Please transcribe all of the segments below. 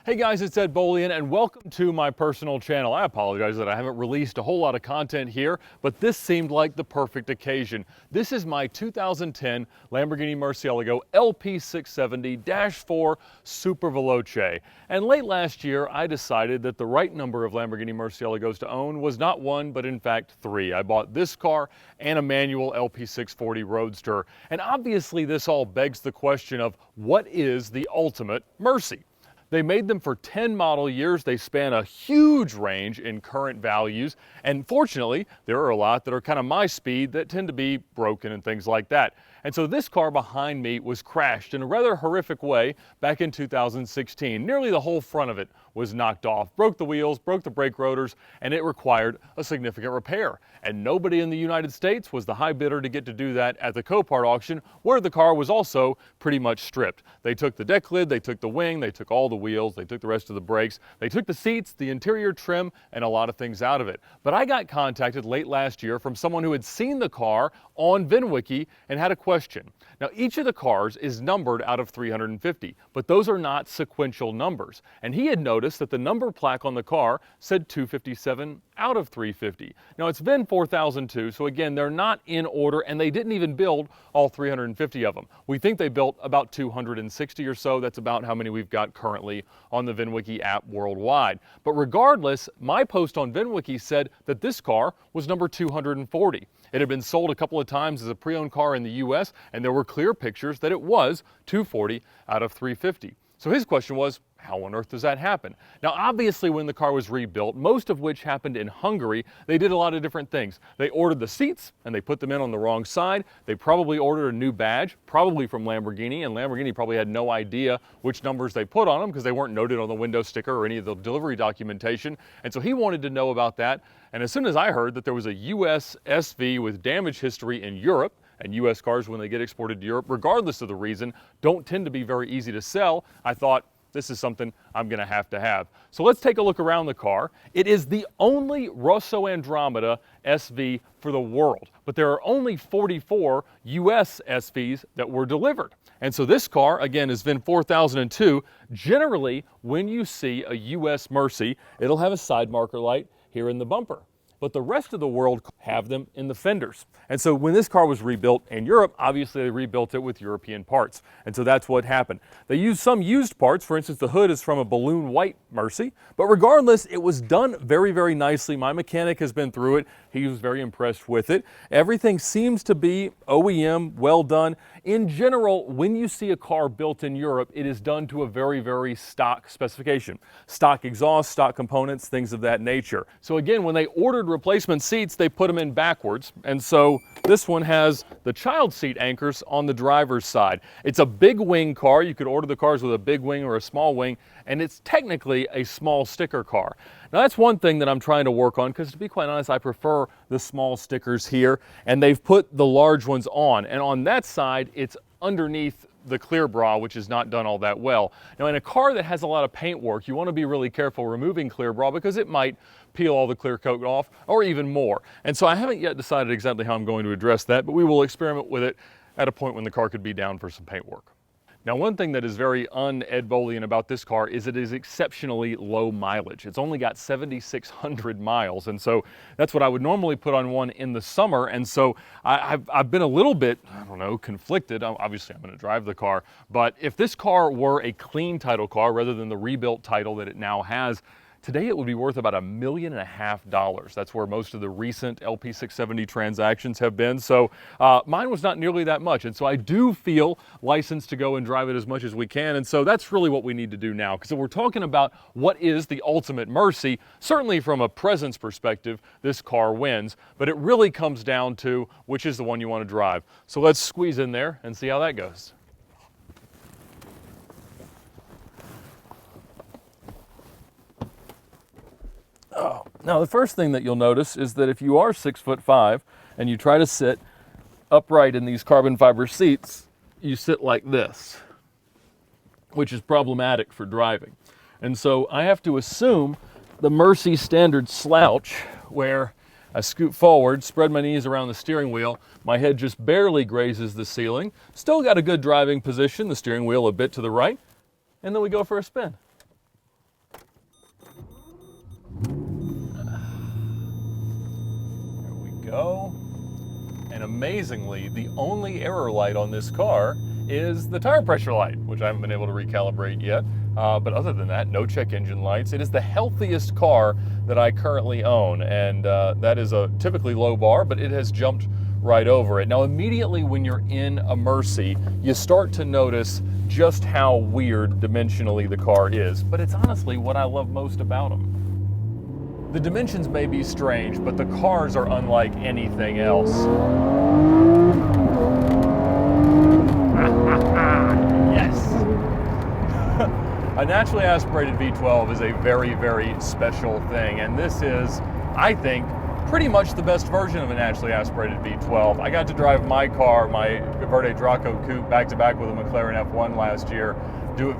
Hey guys, it's Bolian and welcome to my personal channel. I apologize that I haven't released a whole lot of content here, but this seemed like the perfect occasion. This is my 2010 Lamborghini Murcielago LP670-4 Super Veloce. And late last year, I decided that the right number of Lamborghini Murcielagos to own was not one, but in fact three. I bought this car and a manual LP640 Roadster. And obviously this all begs the question of what is the ultimate Murci? They made them for 10 model years. They span a huge range in current values. And fortunately, there are a lot that are kind of my speed that tend to be broken and things like that. And so this car behind me was crashed in a rather horrific way back in 2016. Nearly the whole front of it was knocked off, broke the wheels, broke the brake rotors, and it required a significant repair. And nobody in the United States was the high bidder to get to do that at the Copart auction, where the car was also pretty much stripped. They took the deck lid, they took the wing, they took all the wheels, they took the rest of the brakes, they took the seats, the interior trim, and a lot of things out of it. But I got contacted late last year from someone who had seen the car on VinWiki and had a question. Now, each of the cars is numbered out of 350, but those are not sequential numbers. And he had noticed that the number plaque on the car said 257 out of 350. Now, it's VIN 4002, so again, they're not in order, and they didn't even build all 350 of them. We think they built about 260 or so. That's about how many we've got currently on the VinWiki app worldwide. But regardless, my post on VinWiki said that this car was number 240. It had been sold a couple of times as a pre-owned car in the US, and there were clear pictures that it was 240 out of 350. So his question was, how on earth does that happen? Now, obviously, when the car was rebuilt, most of which happened in Hungary, they did a lot of different things. They ordered the seats and they put them in on the wrong side. They probably ordered a new badge, probably from Lamborghini, and Lamborghini probably had no idea which numbers they put on them because they weren't noted on the window sticker or any of the delivery documentation. And so he wanted to know about that. And as soon as I heard that there was a US SV with damage history in Europe, and US cars, when they get exported to Europe, regardless of the reason, don't tend to be very easy to sell, I thought, this is something I'm going to have. So let's take a look around the car. It is the only Rosso Andromeda SV for the world, but there are only 44 US SVs that were delivered. And so this car, again, is VIN 4002. Generally, when you see a US Murci, it'll have a side marker light here in the bumper. But the rest of the world have them in the fenders. And so when this car was rebuilt in Europe, obviously they rebuilt it with European parts. And so that's what happened. They used some used parts. For instance, the hood is from a balloon white Murci. But regardless, it was done very, very nicely. My mechanic has been through it. He was very impressed with it. Everything seems to be OEM, well done. In general, when you see a car built in Europe, it is done to a very, very stock specification. Stock exhaust, stock components, things of that nature. So again, when they ordered replacement seats, they put them in backwards. And so this one has the child seat anchors on the driver's side. It's a big wing car. You could order the cars with a big wing or a small wing, and it's technically a small sticker car. Now that's one thing that I'm trying to work on, because to be quite honest, I prefer the small stickers here, and they've put the large ones on. And on that side, it's underneath the clear bra, which is not done all that well. Now in a car that has a lot of paint work, you want to be really careful removing clear bra because it might peel all the clear coat off or even more. And so I haven't yet decided exactly how I'm going to address that, but we will experiment with it at a point when the car could be down for some paint work. Now, one thing that is very un-Ed Bolian about this car is it is exceptionally low mileage. It's only got 7,600 miles, and so that's what I would normally put on one in the summer. And so I've been a little bit, I don't know, conflicted. Obviously, I'm going to drive the car, but if this car were a clean title car rather than the rebuilt title that it now has, today it would be worth about $1.5 million. That's where most of the recent LP670 transactions have been. So mine was not nearly that much. And so I do feel licensed to go and drive it as much as we can. And so that's really what we need to do now. Because if we're talking about what is the ultimate Murci, certainly from a presence perspective, this car wins. But it really comes down to which is the one you want to drive. So let's squeeze in there and see how that goes. Now, the first thing that you'll notice is that if you are 6'5" and you try to sit upright in these carbon fiber seats, you sit like this, which is problematic for driving. And so I have to assume the Murci standard slouch, where I scoot forward, spread my knees around the steering wheel, my head just barely grazes the ceiling, still got a good driving position, the steering wheel a bit to the right, and then we go for a spin. go. And amazingly, the only error light on this car is the tire pressure light, which I haven't been able to recalibrate yet. But other than that, no check engine lights. It is the healthiest car that I currently own, and that is a typically low bar, but it has jumped right over it. Now, immediately when you're in a Mercy, you start to notice just how weird dimensionally the car is, but it's honestly what I love most about them. The dimensions may be strange, but the cars are unlike anything else. Yes! A naturally aspirated V12 is a very, very special thing, and this is, I think, pretty much the best version of a naturally aspirated V12. I got to drive my car, my Verde Draco Coupe, back-to-back with a McLaren F1 last year,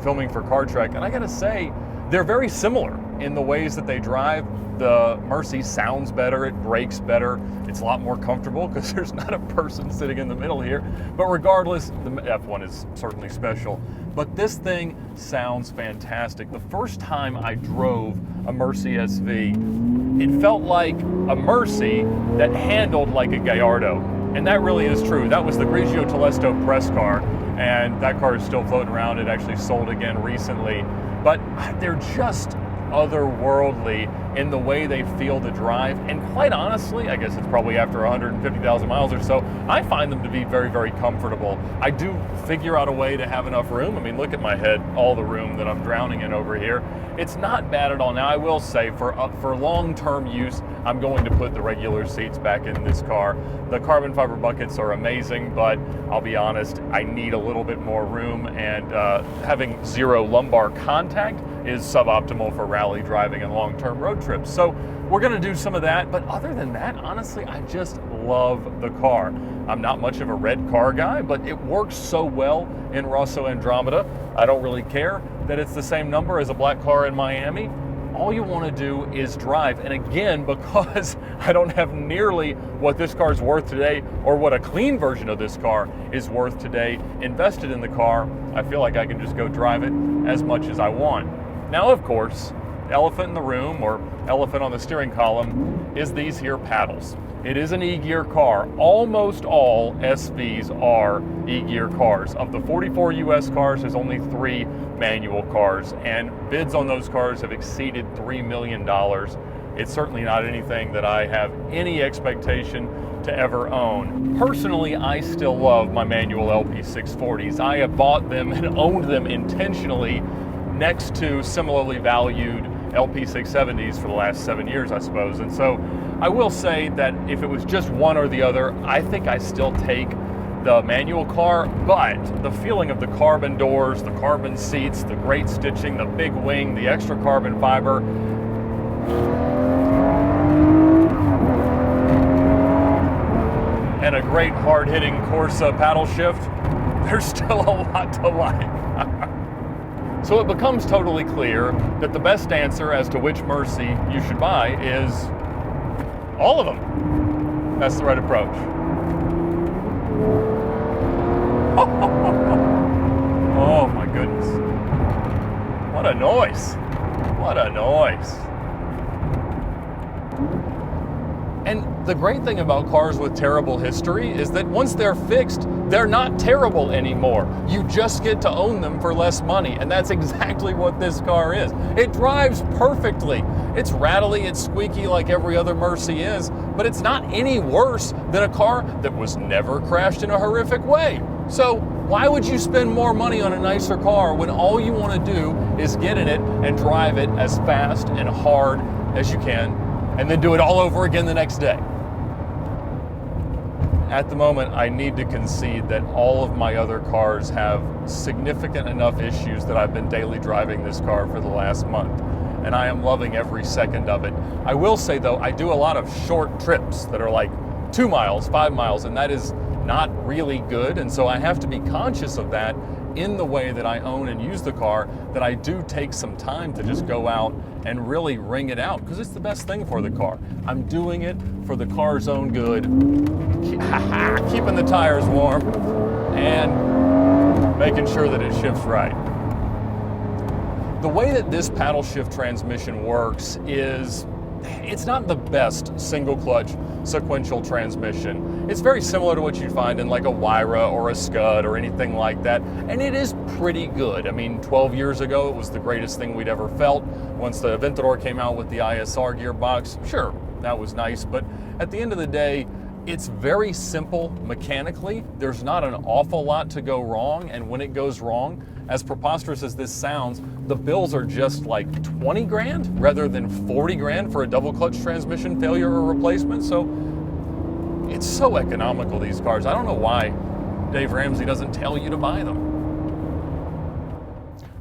filming for Car Trek, and I gotta say, they're very similar in the ways that they drive. The Mercy sounds better, it brakes better, it's a lot more comfortable because there's not a person sitting in the middle here. But regardless, the F1 is certainly special. But this thing sounds fantastic. The first time I drove a Mercy SV, it felt like a Mercy that handled like a Gallardo. And that really is true. That was the Grigio Telesto press car, and that car is still floating around. It actually sold again recently. But they're just otherworldly in the way they feel to drive, and quite honestly, I guess it's probably after 150,000 miles or so, I find them to be very, very comfortable. I do figure out a way to have enough room. I mean, look at my head, all the room that I'm drowning in over here. It's not bad at all. Now, I will say, for long-term use, I'm going to put the regular seats back in this car. The carbon fiber buckets are amazing, but I'll be honest, I need a little bit more room, and having zero lumbar contact is suboptimal for rally driving and long-term road trips. So we're gonna do some of that, but other than that, honestly, I just love the car. I'm not much of a red car guy, but it works so well in Rosso Andromeda. I don't really care that it's the same number as a black car in Miami. All you want to do is drive. And again, because I don't have nearly what this car's worth today or what a clean version of this car is worth today invested in the car, I feel like I can just go drive it as much as I want. Now, of course, elephant in the room, or elephant on the steering column, is these here paddles. It is an e-gear car. Almost all SVs are e-gear cars. Of the 44 US cars, there's only 3 manual cars, and bids on those cars have exceeded $3 million. It's certainly not anything that I have any expectation to ever own. Personally, I still love my manual LP640s. I have bought them and owned them intentionally next to similarly valued LP670s for the last 7 years, I suppose. And so I will say that if it was just one or the other, I think I still take the manual car, but the feeling of the carbon doors, the carbon seats, the great stitching, the big wing, the extra carbon fiber, and a great hard-hitting Corsa paddle shift, there's still a lot to like. So it becomes totally clear that the best answer as to which Mercy you should buy is all of them. That's the right approach. Oh my goodness. What a noise. What a noise. And the great thing about cars with terrible history is that once they're fixed, they're not terrible anymore. You just get to own them for less money, and that's exactly what this car is. It drives perfectly. It's rattly, it's squeaky like every other Mercy is, but it's not any worse than a car that was never crashed in a horrific way. So why would you spend more money on a nicer car when all you want to do is get in it and drive it as fast and hard as you can, and then do it all over again the next day? At the moment, I need to concede that all of my other cars have significant enough issues that I've been daily driving this car for the last month, and I am loving every second of it. I will say though, I do a lot of short trips that are like 2 miles, 5 miles, and that is not really good, and so I have to be conscious of that in the way that I own and use the car, that I do take some time to just go out and really wring it out, because it's the best thing for the car. I'm doing it for the car's own good, keeping the tires warm and making sure that it shifts right. The way that this paddle shift transmission works is it's not the best single clutch sequential transmission. It's very similar to what you'd find in like a Wyra or a Scud or anything like that, and it is pretty good. I mean, 12 years ago, it was the greatest thing we'd ever felt. Once the Aventador came out with the ISR gearbox, sure, that was nice, but at the end of the day, it's very simple mechanically. There's not an awful lot to go wrong, and when it goes wrong, as preposterous as this sounds, the bills are just like 20 grand rather than 40 grand for a double clutch transmission failure or replacement. So it's so economical, these cars. I don't know why Dave Ramsey doesn't tell you to buy them.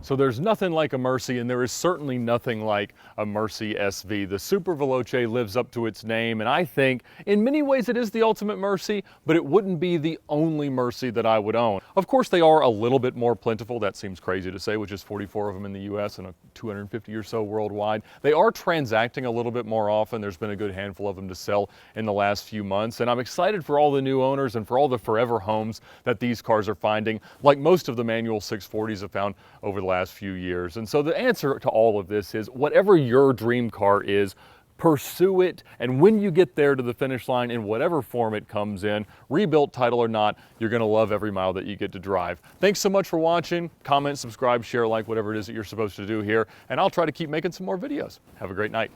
So there's nothing like a Murci, and there is certainly nothing like a Murci SV. The Super Veloce lives up to its name, and I think in many ways it is the ultimate Murci, but it wouldn't be the only Murci that I would own. Of course, they are a little bit more plentiful. That seems crazy to say, with just 44 of them in the US and 250 or so worldwide. They are transacting a little bit more often. There's been a good handful of them to sell in the last few months, and I'm excited for all the new owners and for all the forever homes that these cars are finding, like most of the manual 640s have found over the last few years. And so the answer to all of this is, whatever your dream car is, pursue it, and when you get there to the finish line, in whatever form it comes in, rebuilt, title or not, you're going to love every mile that you get to drive. Thanks so much for watching. Comment, subscribe, share, like, whatever it is that you're supposed to do here, and I'll try to keep making some more videos. Have a great night.